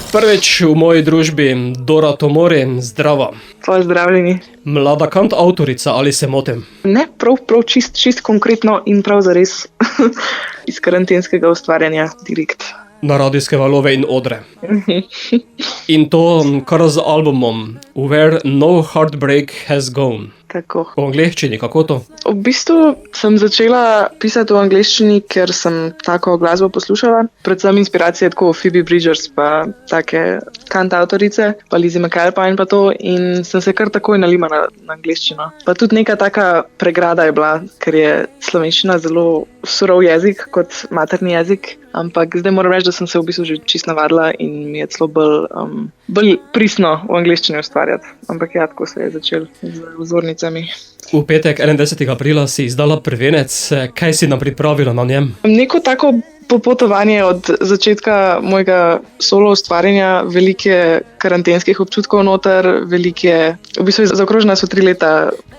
Prvič v moji družbi Dora Tomori, zdravo. Pozdravljeni. Mlada kantavtorica, ali se motim? Ne, prav čist konkretno in prav zares iz karantenskega ustvarjanja direkt. Na radijske valove in odre. In to kar z albumom Where No Heartbreak Has Gone. Tako. V angleščini, kako to? V bistvu sem začela pisati v angleščini, ker sem tako glasbo poslušala. Predvsem inspiracije tako Phoebe Bridgers pa take kantavtorice, pa Lizzie McAlpine pa to, in sem se kar takoj nalima na angleščino. Pa tudi neka taka pregrada je bila, ker je slovenščina zelo surov jezik kot materni jezik, ampak zdaj moram reči, da sem se v bistvu že čisto navadila in mi je celo bolj pristno v angleščini ustvarjati. Ampak ja, tako se je začel z vzornicami. V petek 21. aprila si izdala prvenec. Kaj si nam pripravila na njem? Neko tako popotovanje od začetka mojega solo ustvarjanja, velike karantenskih občutkov noter, velike, v bistvu zaokrožena so 3 leta,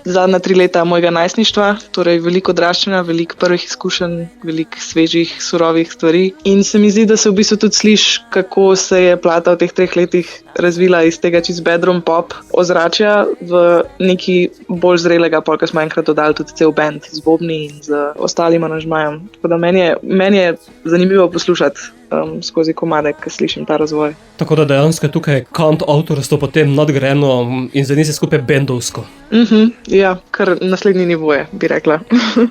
zadnja 3 leta mojega najstništva, torej veliko odraščanja, veliko prvih izkušenj, veliko svežih, surovih stvari. In se mi zdi, da se v bistvu tudi sliši, kako se je plata v teh 3 letih razvila iz tega čist bedroom pop ozračja v neki bolj zrelega, pol, ko smo enkrat dodali tudi cel band z bobni in z ostalim aranžmajem. Tako da meni je zanimivo poslušati skozi komade, ko slišim ta razvoj. Tako da dejansko je tukaj kantavtorstvo potem nadgrajeno in zdaj se skupaj bendovsko. Ja, kar naslednji nivoje, bi rekla.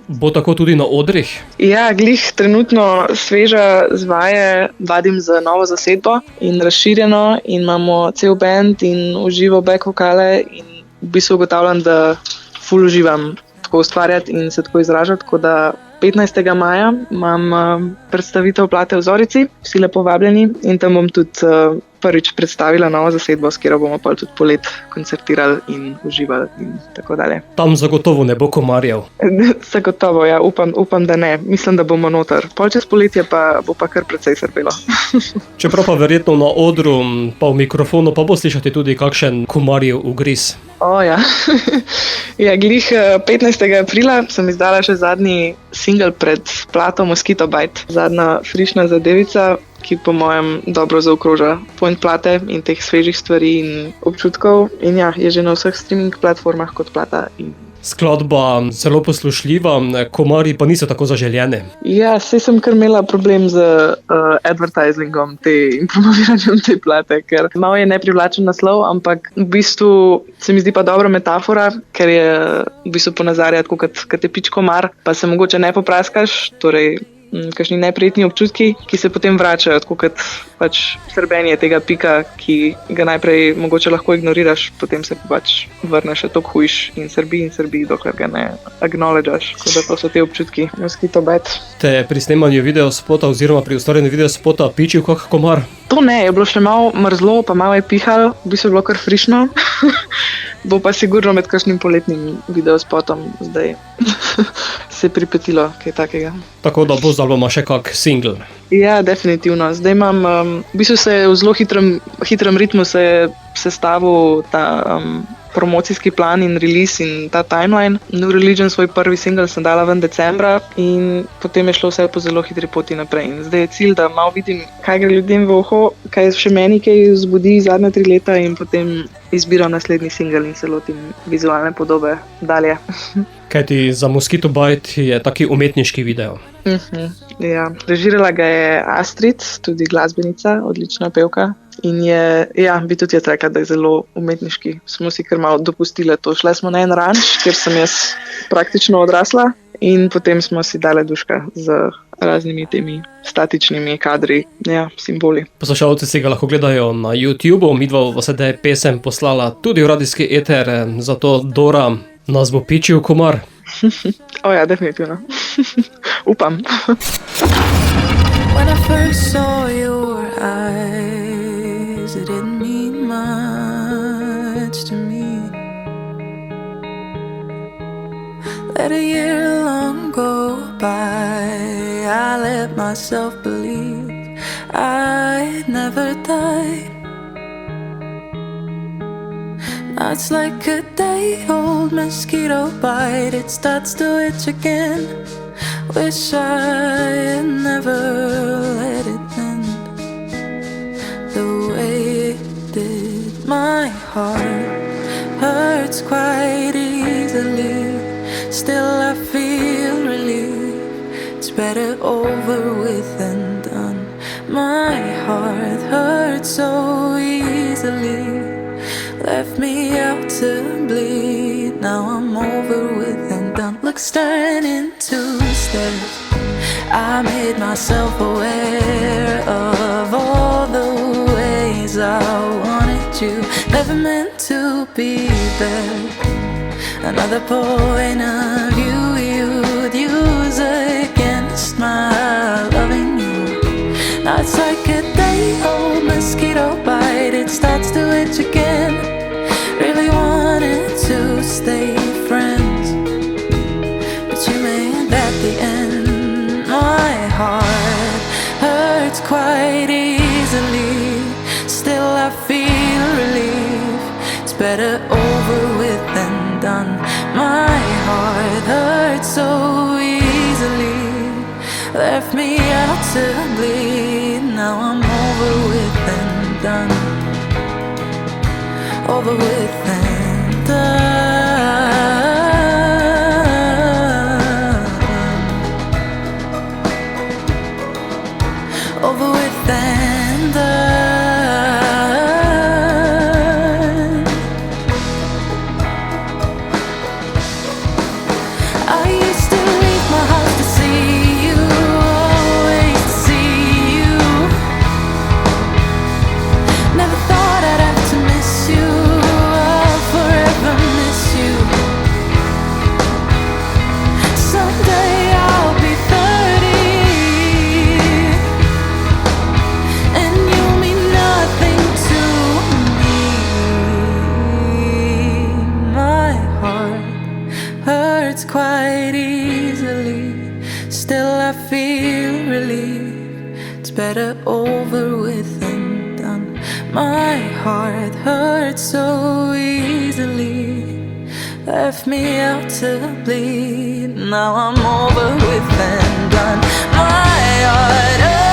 Bo tako tudi na odrih? Ja, glih trenutno sveža z vaje vadim za novo zasedbo in razširjeno in imamo cel band in uživo back vokale in v bistvu ugotavljam, da ful uživam tako ustvarjati in se tako izražati, tako da 15. maja imam predstavitev plate v Zorici, vsi lepo vabljeni, in tam bom tudi prvič predstavila novo zasedbo, s katero bomo pa tudi polet koncertirali in uživali in tako dalje. Tam zagotovo ne bo komarjev. Zagotovo, ja, upam, da ne. Mislim, da bomo noter. Pol čez poletje pa bo pa kar precej srbelo. Čeprav pa verjetno na odru pa v mikrofonu pa bo slišati tudi kakšen komarjev ugriz. Ja. Ja, glih 15. aprila sem izdala še zadnji single pred plato Mosquito Bite. Zadnja frišna zadevica, ki po mojem dobro zaokroža point plate in teh svežih stvari in občutkov. In ja, je že na vseh streaming platformah kot plata. Skladba zelo poslušljiva, komarji pa niso tako zaželjene. Ja, saj sem kar imela problem z advertisingom in promoviranjem te plate, ker malo je neprivlačen naslov, ampak v bistvu se mi zdi pa dobra metafora, ker je v bistvu ponazarja tako, kot je pič komar, pa se mogoče ne popraskaš, torej kakšni neprijetni občutki, ki se potem vračajo, tako kot pač srbenje tega pika, ki ga najprej mogoče lahko ignoriraš, potem se pač vrneš še toliko hujš in srbi, dokler ga ne acknowledgeš. Tako da to so te občutki. Mosquito Bite. Te pri snemanju videospota oziroma pri ustvarjanju videospota pičil kak komar? To ne, je bilo še malo mrzlo, pa malo je pihal, v bistvu je bilo kar frišno. Bo pa sigurno med kakšnim poletnim videospotom zdaj se pripetilo kaj takega. Tako da bo z albuma še kak single? Ja, definitivno. Zdaj imam, v bistvu se je v zelo hitrem ritmu se je sestavil ta promocijski plan in release in ta timeline. New Religion, svoj prvi single, sem dala ven decembra in potem je šlo vse po zelo hitri poti naprej. In zdaj je cilj, da malo vidim, kaj gre ljudem v uho, kaj še meni kaj vzbudi zadnja 3 leta in potem izbiram naslednji single in se lotim vizualne podobe dalje. Kajti za Mosquito Bite je taki umetniški video. Ja, režirala ga je Astrid, tudi glasbenica, odlična pevka. In bi tudi jaz rekla, da je zelo umetniški. Smo si kar malo dopustili to. Šla smo na en ranč, kjer sem jaz praktično odrasla in potem smo si dale duška z raznimi temi statičnimi kadri, simboli. Poslušalci si ga lahko gledajo na YouTubeu, midva v sedaj pesem poslala tudi v radijski eter, zato Dora, nas bo pičil komar. Ja, definitivno. Upam. When I first saw your eyes, it didn't mean much to me. Let a year long go by, I let myself believe I'd never die. Now it's like a day-old mosquito bite, it starts to itch again. Wish I had never let it end. The way heart hurts quite easily. Still I feel relief. It's better over with than done. My heart hurts so easily. Left me out to bleed. Now I'm over with and done. Looks turn into stairs. I made myself aware of all the ways I wanted you. Never meant to be there. Another point of view you'd use against my loving you. Now it's like a day-old mosquito bite. It starts to itch again. Really wanted to stay friends, but you made at the end. My heart hurts quite easily. Still I feel relief. It's better over with than done. My heart hurts so easily. Left me out to bleed. Now I'm over with and done. Over with and done. Over with and done. I used to leave my house to see you, always to see you. Never thought I'd have to miss you. I'll forever miss you. Someday I'll be 30, and you'll mean nothing to me. My heart hurts quite easily. Still I feel relief. It's better over with than done. My heart hurts so easily. Left me out to bleed. Now I'm over with and done. My heart hurts